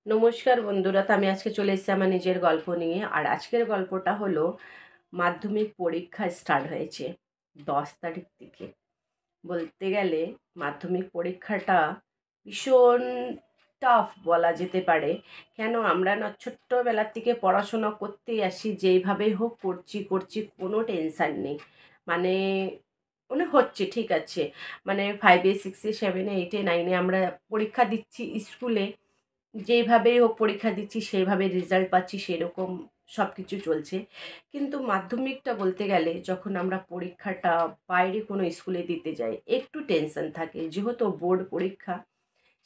নমস্কার বন্ধুরা, তো আমি আজকে চলে এসেছি আমার নিজের গল্প নিয়ে। আর আজকের গল্পটা হলো মাধ্যমিক পরীক্ষা স্টার্ট হয়েছে 10 তারিখ থেকে। বলতে গেলে মাধ্যমিক পরীক্ষাটা ভীষণ টাফ বলা যেতে পারে। কেন, আমরা না ছোট্টবেলার থেকে পড়াশোনা করতেই আসি, যেইভাবেই হোক করছি করছি, কোনো টেনশান নেই। মানে মনে হচ্ছে ঠিক আছে, মানে 5-এ 6-এ 7-এ 8-এ 9-এ আমরা পরীক্ষা দিচ্ছি স্কুলে, যেইভাবেই হোক পরীক্ষা দিচ্ছি, সেইভাবে রেজাল্ট পাচ্ছি, সেরকম সব কিছু চলছে। কিন্তু মাধ্যমিকটা বলতে গেলে যখন আমরা পরীক্ষাটা বাইরে কোনো স্কুলে দিতে যাই, একটু টেনশন থাকে, যেহেতু বোর্ড পরীক্ষা।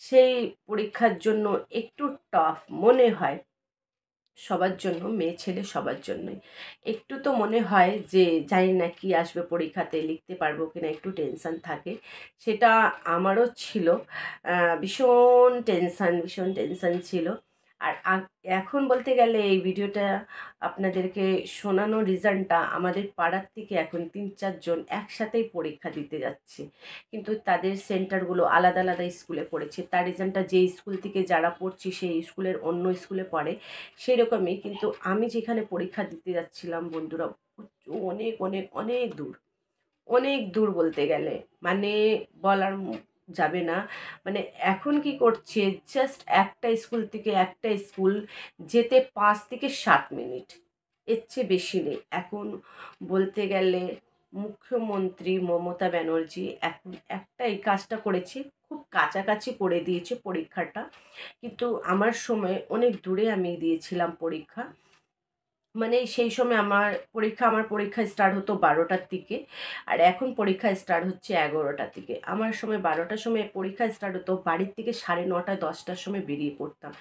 সেই পরীক্ষার জন্য একটু টাফ মনে হয় সবার জন্য, মেয়ে ছেলে সবার জন্যই। একটু তো মনে হয় যে জানি না কি আসবে পরীক্ষাতে, লিখতে পারবো কিনা, একটু টেনশন থাকে। সেটা আমারও ছিল। ভীষণ টেনশন, ভীষণ টেনশন ছিল। আর এখন বলতে গেলে এই ভিডিওটা আপনাদেরকে শোনানো রিজনটা, আমাদের পাড়ার থেকে এখন 3-4 জন একসাথেই পরীক্ষা দিতে যাচ্ছে, কিন্তু তাদের সেন্টারগুলো আলাদা আলাদা স্কুলে পড়েছে। তার রিজনটা যে স্কুল থেকে যারা পড়ছি সেই স্কুলের অন্য স্কুলে পড়ে, সেই রকমই। কিন্তু আমি যেখানে পরীক্ষা দিতে যাচ্ছিলাম বন্ধুরা, অনেক অনেক অনেক দূর, অনেক দূর বলতে গেলে, মানে বলার যাবে না। মানে এখন কি করছে, জাস্ট একটা স্কুল থেকে একটা স্কুল যেতে 5 থেকে 7 মিনিট, এর চেয়ে বেশি নেই। এখন বলতে গেলে মুখ্যমন্ত্রী মমতা ব্যানার্জি এখন একটা এই কাজটা করেছে, খুব কাছাকাছি করে দিয়েছে পরীক্ষাটা। কিন্তু আমার সময় অনেক দূরে আমি দিয়েছিলাম পরীক্ষা। মানে সেই সময় আমার পরীক্ষা স্টার্ট হতো 12টার দিকে, আর এখন পরীক্ষা স্টার্ট হচ্ছে 11টার দিকে। আমার সময় 12টার সময় পরীক্ষা স্টার্ট হতো, বাড়ির থেকে 9:30 10টার সময় বেরিয়ে পড়তাম।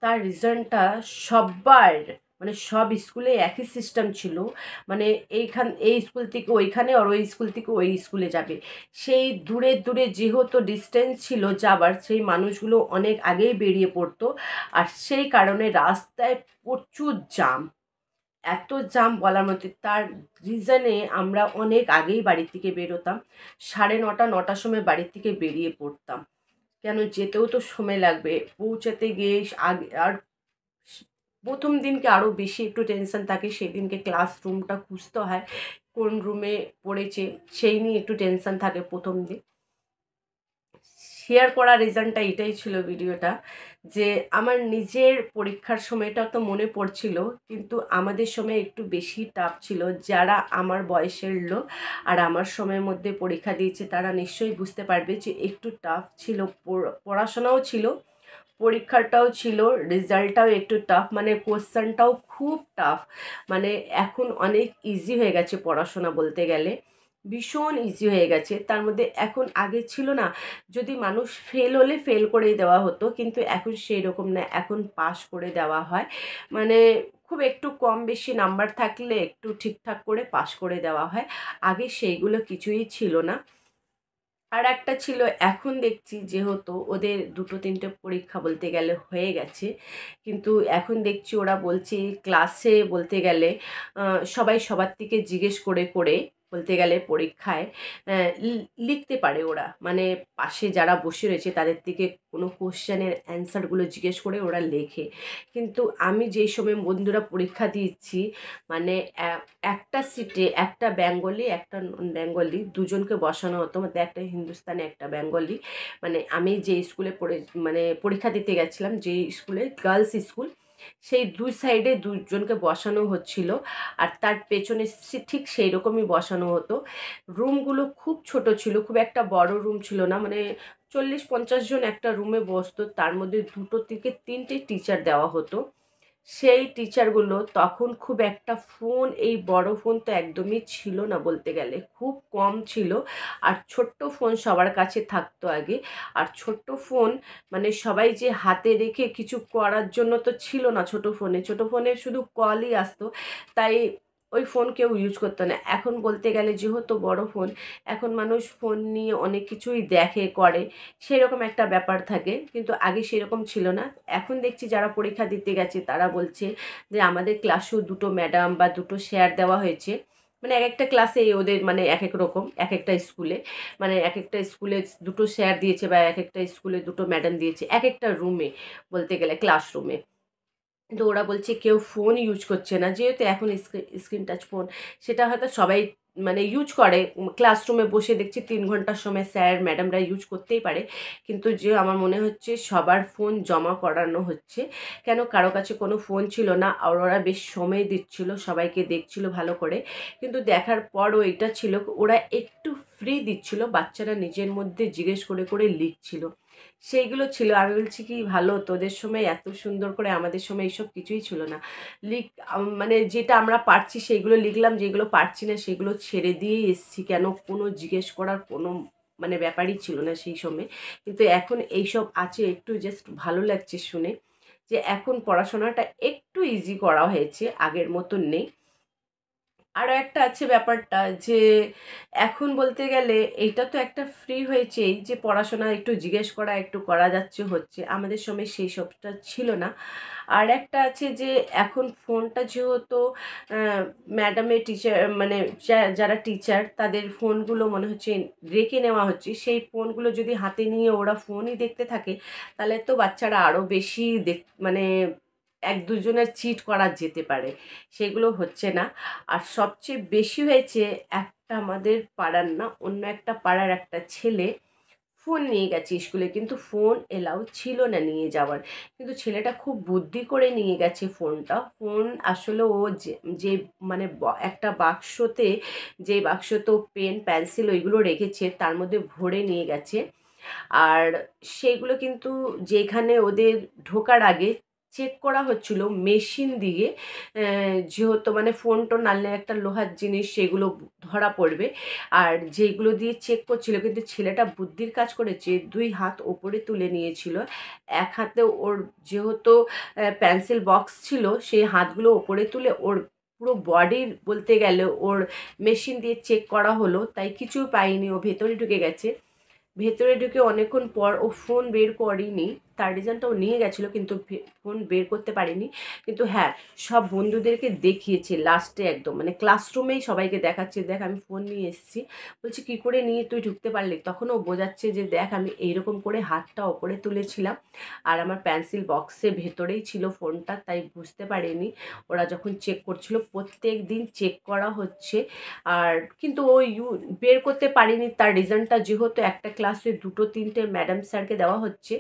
তার রিজনটা সব্বার, মানে সব স্কুলে একই সিস্টেম ছিল। মানে এই স্কুল থেকে ওইখানে, আর ওই স্কুল থেকে ওই স্কুলে যাবে। সেই দূরে দূরে যেহেতু ডিস্টেন্স ছিল যাবার, সেই মানুষগুলো অনেক আগেই বেরিয়ে পড়তো। আর সেই কারণে রাস্তায় প্রচুর জাম, এত জাম বলার মধ্যে। তার রিজনে আমরা অনেক আগেই বাড়ি থেকে বেরোতাম, 9:30 9টার সময় বাড়ির থেকে বেরিয়ে পড়তাম। কেন, যেতেও তো সময় লাগবে, পৌঁছাতে গিয়ে আগে। আর প্রথম দিনকে আরও বেশি একটু টেনশন থাকে, সেই দিনকে ক্লাসরুমটা খুঁজতে হয়, কোন রুমে পড়েছে সেই নিয়ে একটু টেনশন থাকে প্রথম দিন। শেয়ার করার রিজনটা এটাই ছিল ভিডিওটা, যে আমার নিজের পরীক্ষার সময়টা তো মনে পড়ছিল, কিন্তু আমাদের সময় একটু বেশি টাফ ছিল। যারা আমার বয়সের লোক আর আমার সময়ের মধ্যে পরীক্ষা দিয়েছে তারা নিশ্চয়ই বুঝতে পারবে যে একটু টাফ ছিল। পড়াশোনাও ছিল, পরীক্ষাটাও ছিল, রেজাল্টটাও একটু টাফ, মানে কোশ্চেনটাও খুব টাফ। মানে এখন অনেক ইজি হয়ে গেছে পড়াশোনা বলতে গেলে, ভীষণ ইজি হয়ে গেছে। তার মধ্যে এখন আগে ছিল না, যদি মানুষ ফেল হলে ফেল করেই দেওয়া হতো, কিন্তু এখন সেই রকম না, এখন পাস করে দেওয়া হয়। মানে খুব একটু কম বেশি নাম্বার থাকলে একটু ঠিকঠাক করে পাস করে দেওয়া হয়। আগে সেইগুলো কিছুই ছিল না। আর একটা ছিল, এখন দেখছি যেহেতু ওদের 2-3টে পরীক্ষা বলতে গেলে হয়ে গেছে, কিন্তু এখন দেখছি ওরা বলছে ক্লাসে বলতে গেলে সবাই সবার থেকে জিজ্ঞেস করে করে বলতে গেলে পরীক্ষায় লিখতে পারে ওরা। মানে পাশে যারা বসে রয়েছে তাদের থেকে কোনো কোশ্চেনের অ্যান্সারগুলো জিজ্ঞেস করে ওরা লেখে। কিন্তু আমি যেই সময় বন্ধুরা পরীক্ষা দিচ্ছি, মানে একটা সিটে একটা বেঙ্গলি একটা নন বেঙ্গলি দুজনকে বসানো হতো, মানে একটা হিন্দুস্তানি একটা বেঙ্গলি। মানে আমি যে স্কুলে মানে পরীক্ষা দিতে গেছিলাম, যে স্কুলে গার্লস স্কুল, সেই দুই সাইডে দুজনকে বসানো হচ্ছিল। আর তার পেছনে ঠিক সেই রকমই বসানো হতো। রুমগুলো খুব ছোট ছিল, খুব একটা বড় রুম ছিল না। মানে 40-50 জন একটা রুমে বসতো, তার মধ্যে 2 থেকে 3টে টিচার দেওয়া হতো। সেই টিচারগুলো তখন খুব একটা ফোন, এই বড় ফোন তো একদমই ছিল না বলতে গেলে, খুব কম ছিল। আর ছোট্ট ফোন সবার কাছে থাকতো আগে। আর ছোট্ট ফোন মানে সবাই যে হাতে রেখে কিছু করার জন্য তো ছিল না, ছোট ফোনে শুধু কলই আসতো। তাই ওই ফোন কেউ ইউজ করতো না। এখন বলতে গেলে যেহেতু বড় ফোন, এখন মানুষ ফোন নিয়ে অনেক কিছুই দেখে করে, সেরকম একটা ব্যাপার থাকে। কিন্তু আগে সেরকম ছিল না। এখন দেখছি যারা পরীক্ষা দিতে গেছে তারা বলছে যে আমাদের ক্লাসেও 2টো ম্যাডাম বা 2টো স্যার দেওয়া হয়েছে, মানে এক একটা ক্লাসে ওদের মানে এক এক রকম, এক একটা স্কুলে মানে এক একটা স্কুলে দুটো স্যার দিয়েছে বা এক একটা স্কুলে দুটো ম্যাডাম দিয়েছে, এক একটা রুমে বলতে গেলে ক্লাসরুমে। তো ওরা বলছে কেউ ফোন ইউজ করছে না, যেহেতু এখন স্ক্রিন টাচ ফোন সেটা হয়তো সবাই মানে ইউজ করে। ক্লাসরুমে বসে দেখছি 3 ঘন্টার সময় স্যার ম্যাডামরা ইউজ করতেই পারে, কিন্তু যে আমার মনে হচ্ছে সবার ফোন জমা করানো হচ্ছে। কেন, কারো কাছে কোনো ফোন ছিল না আর ওরা বেশ সময় দিচ্ছিল, সবাইকে দেখছিল ভালো করে। কিন্তু দেখার পরও এটা ছিল ওরা একটু ফ্রি দিচ্ছিল, বাচ্চারা নিজের মধ্যে জিজ্ঞেস করে করে লিখছিল, সেইগুলো ছিল। আমি বলছি কি ভালো, তোদের সময় এত সুন্দর করে, আমাদের সময় এইসব কিছুই ছিল না। মানে যেটা আমরা পারছি সেইগুলো লিখলাম, যেগুলো পারছি না সেগুলো ছেড়ে দিয়েই এসছি। কেন, কোনো জিজ্ঞেস করার কোনো মানে ব্যাপারই ছিল না সেই সময়। কিন্তু এখন এইসব আছে, একটু জাস্ট ভালো লাগছে শুনে যে এখন পড়াশোনাটা একটু ইজি করা হয়েছে, আগের মতন নেই। আরও একটা আছে ব্যাপারটা যে এখন বলতে গেলে এইটা তো একটা ফ্রি হয়েছেই যে পড়াশোনা একটু জিজ্ঞেস করা একটু করা যাচ্ছে হচ্ছে, আমাদের সময় সেই সবটা ছিল না। আর একটা আছে যে এখন ফোনটা যেহেতু ম্যাডামের টিচার মানে যারা টিচার তাদের ফোনগুলো মনে হচ্ছে রেখে নেওয়া হচ্ছে, সেই ফোনগুলো যদি হাতে নিয়ে ওরা ফোনই দেখতে থাকে তাহলে তো বাচ্চারা আরও বেশি মানে এক দুজনের চিট করা যেতে পারে, সেগুলো হচ্ছে না। আর সবচেয়ে বেশি হয়েছে, একটা আমাদের পাড়ার না অন্য একটা পাড়ার একটা ছেলে ফোন নিয়ে গেছে স্কুলে, কিন্তু ফোন এলাও ছিল না নিয়ে যাওয়ার। কিন্তু ছেলেটা খুব বুদ্ধি করে নিয়ে গেছে ফোনটা। ফোন আসলে ও যে যে মানে একটা বাক্সতে, যে বাক্সতে পেন পেন্সিল ওইগুলো রেখেছে তার মধ্যে ভরে নিয়ে গেছে। আর সেইগুলো কিন্তু যেখানে ওদের ঢোকার আগে চেক করা হচ্ছিল মেশিন দিয়ে, যেহেতু মানে ফোন টোন আনলে একটা লোহার জিনিস সেগুলো ধরা পড়বে। আর যেগুলো দিয়ে চেক করছিল, কিন্তু ছেলেটা বুদ্ধির কাজ করেছে, 2 হাত ওপরে তুলে নিয়েছিল। এক হাতে ওর যেহেতু পেন্সিল বক্স ছিল, সেই হাতগুলো ওপরে তুলে ওর পুরো বডির বলতে গেলে ওর মেশিন দিয়ে চেক করা হলো, তাই কিছু পাইনি, ও ভেতরে ঢুকে গেছে। ভেতরে ঢুকে অনেকক্ষণ পর ও ফোন বের করেনি, তার রিজনটা ও নিয়ে গেছিলো কিন্তু ফোন বের করতে পারেনি। কিন্তু হ্যাঁ, সব বন্ধুদেরকে দেখিয়েছে লাস্টে, একদম মানে ক্লাসরুমেই সবাইকে দেখাচ্ছে, দেখ আমি ফোন নিয়ে এসেছি। বলছি কী করে নিয়ে তুই ঢুকতে পারলি? তখন ও বোঝাচ্ছে যে দেখ আমি এইরকম করে হাতটা ওপরে তুলেছিলাম আর আমার পেন্সিল বক্সের ভেতরেই ছিল ফোনটা, তাই বুঝতে পারিনি। ওরা যখন চেক করছিল, প্রত্যেক দিন চেক করা হচ্ছে। আর কিন্তু ও বের করতে পারিনি, তার রিজনটা যেহেতু একটা ক্লাসে 2-3টে ম্যাডাম স্যারকে দেওয়া হচ্ছে,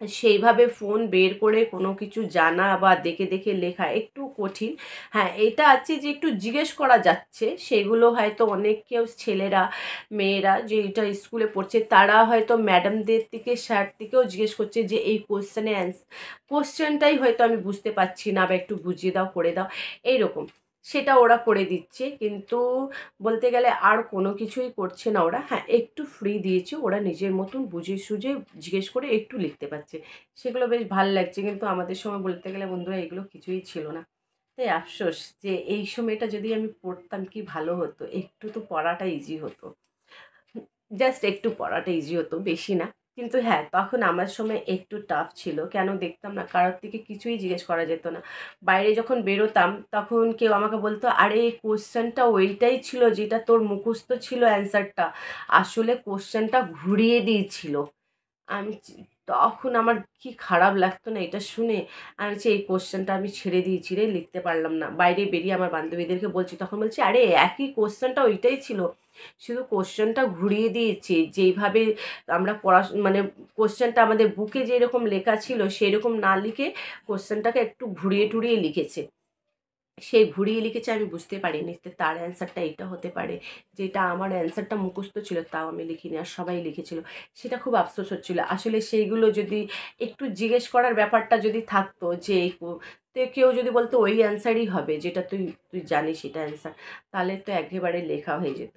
সেইভাবে ফোন বের করে কোনো কিছু জানা বা দেখে দেখে লেখা একটু কঠিন। হ্যাঁ, এটা আছে যে একটু জিজ্ঞেস করা যাচ্ছে, সেগুলো হয়তো অনেক কেউ ছেলেরা মেয়েরা যে এটা স্কুলে পড়ছে তারা হয়তো ম্যাডামদের থেকে স্যার থেকেও জিজ্ঞেস করছে যে এই কোশ্চেনটাই হয়তো আমি বুঝতে পারছি না, বা একটু বুঝিয়ে দাও, করে দাও, এইরকম। সেটা ওরা করে দিচ্ছে, কিন্তু বলতে গেলে আর কোনো কিছুই করছে না ওরা। হ্যাঁ, একটু ফ্রি দিয়েছে, ওরা নিজের মতন বুঝে সুঝে জিজ্ঞেস করে একটু লিখতে পারছে, সেগুলো বেশ ভাল লাগছে। কিন্তু আমাদের সময় বলতে গেলে বন্ধুরা এগুলো কিছুই ছিল না। তাই আফসোস যে এই সময়টা যদি আমি পড়তাম কি ভালো হতো, একটু তো পড়াটা ইজি হতো, জাস্ট একটু পড়াটা ইজি হতো, বেশি না। কিন্তু হ্যাঁ, তখন আমার সময় একটু টাফ ছিল, কেন দেখতাম না কারোর থেকে কিছুই জিজ্ঞেস করা যেত না। বাইরে যখন বেরোতাম তখন কেউ আমাকে বলতো আরে এই কোশ্চেনটা ওইটাই ছিল যেটা তোর মুখস্থ ছিল অ্যান্সারটা, আসলে কোশ্চেনটা ঘুরিয়ে দিয়েছিল। আমি তখন আমার কি খারাপ লাগতো না এটা শুনে। আমি বলছি এই কোশ্চেনটা আমি ছেড়ে দিয়েছি রে, লিখতে পারলাম না। বাইরে বেরিয়ে আমার বান্ধবীদেরকে বলছি, তখন বলছি আরে একই কোশ্চেনটা ওইটাই ছিল, শুধু কোশ্চেনটা ঘুরিয়ে দিয়েছে। যেইভাবে আমরা মানে কোশ্চেনটা আমাদের বুকে যেরকম লেখা ছিল সেরকম না লিখে কোশ্চেনটাকে একটু ঘুরিয়ে টুরিয়ে লিখেছে। সেই ঘুরিয়ে লিখেছে, আমি বুঝতে পারিনি যে তার অ্যান্সারটা এটা হতে পারে, যেটা আমার অ্যান্সারটা মুখস্থ ছিল তাও আমি লিখিনি আর সবাই লিখেছিল। সেটা খুব আফসোস হচ্ছিল। আসলে সেইগুলো যদি একটু জিজ্ঞেস করার ব্যাপারটা যদি থাকতো যে তো কেউ যদি বলতো ওই অ্যান্সারই হবে যেটা তুই তুই জানিস এটা অ্যান্সার, তাহলে তো একেবারে লেখা হয়ে যেত।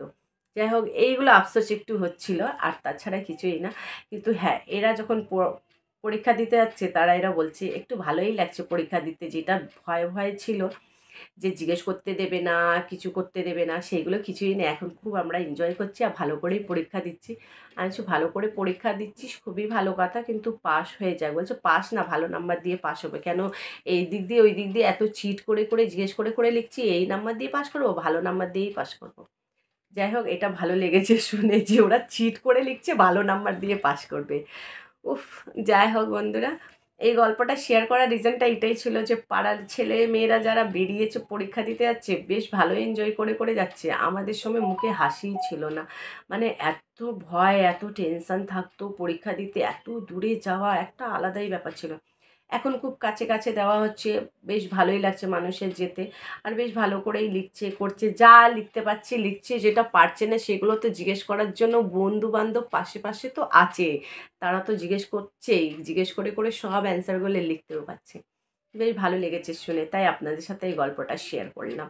যাই হোক, এইগুলো আফসোস একটু হচ্ছিল, আর তাছাড়া কিছুই না। কিন্তু হ্যাঁ, এরা যখন পরীক্ষা দিতে যাচ্ছে তারা এরা বলছে একটু ভালোই লাগছে পরীক্ষা দিতে, যেটা ভয় ভয় ছিল যে জিজ্ঞেস করতে দেবে না, কিছু করতে দেবে না, সেইগুলো কিছুই নেই। এখন খুব আমরা এনজয় করছি আর ভালো করেই পরীক্ষা দিচ্ছি। আমি বলছি ভালো করে পরীক্ষা দিচ্ছিস খুবই ভালো কথা, কিন্তু পাস হয়ে যাক। বলছে পাস না, ভালো নাম্বার দিয়ে পাস হবে। কেন এই দিক দিয়ে ওই দিক দিয়ে এত চিট করে করে জিজ্ঞেস করে করে লিখছি, এই নাম্বার দিয়ে পাস করবো, ভালো নাম্বার দিয়েই পাস করবো। যাই হোক, এটা ভালো লেগেছে শুনে যে ওরা চিট করে লিখছে, ভালো নাম্বার দিয়ে পাস করবে। উফ! যাই হোক বন্ধুরা, এই গল্পটা শেয়ার করার রিজনটা এটাই ছিল যে পাড়ার ছেলে মেয়েরা যারা বেরিয়েছে পরীক্ষা দিতে যাচ্ছে, বেশ ভালো এনজয় করে করে যাচ্ছে। আমাদের সময় মুখে হাসিই ছিল না। মানে এত ভয়, এত টেনশন থাকতো পরীক্ষা দিতে, এত দূরে যাওয়া একটা আলাদাই ব্যাপার ছিল। এখন খুব কাছে কাছে দেওয়া হচ্ছে, বেশ ভালোই লাগছে মানুষের যেতে। আর বেশ ভালো করেই লিখছে, করছে, যা লিখতে পারছে লিখছে, যেটা পারছে না সেগুলো তো জিজ্ঞেস করার জন্য বন্ধু বান্ধব পাশে পাশে তো আছে, তারা তো জিজ্ঞেস করছেই, জিজ্ঞেস করে করে সব অ্যান্সারগুলো লিখতেও পারছে। বেশ ভালো লেগেছে শুনে, তাই আপনাদের সাথে এই গল্পটা শেয়ার করলাম।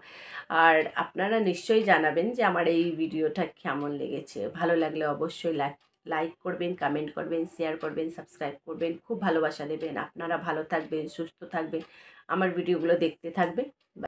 আর আপনারা নিশ্চয়ই জানাবেন যে আমার এই ভিডিওটা কেমন লেগেছে। ভালো লাগলে অবশ্যই লাইক করবেন, কমেন্ট করবেন, শেয়ার করবেন, সাবস্ক্রাইব করবেন, খুব ভালোবাসা দেবেন। আপনারা ভালো থাকবেন, সুস্থ থাকবেন, আমার ভিডিওগুলো দেখতে থাকবেন।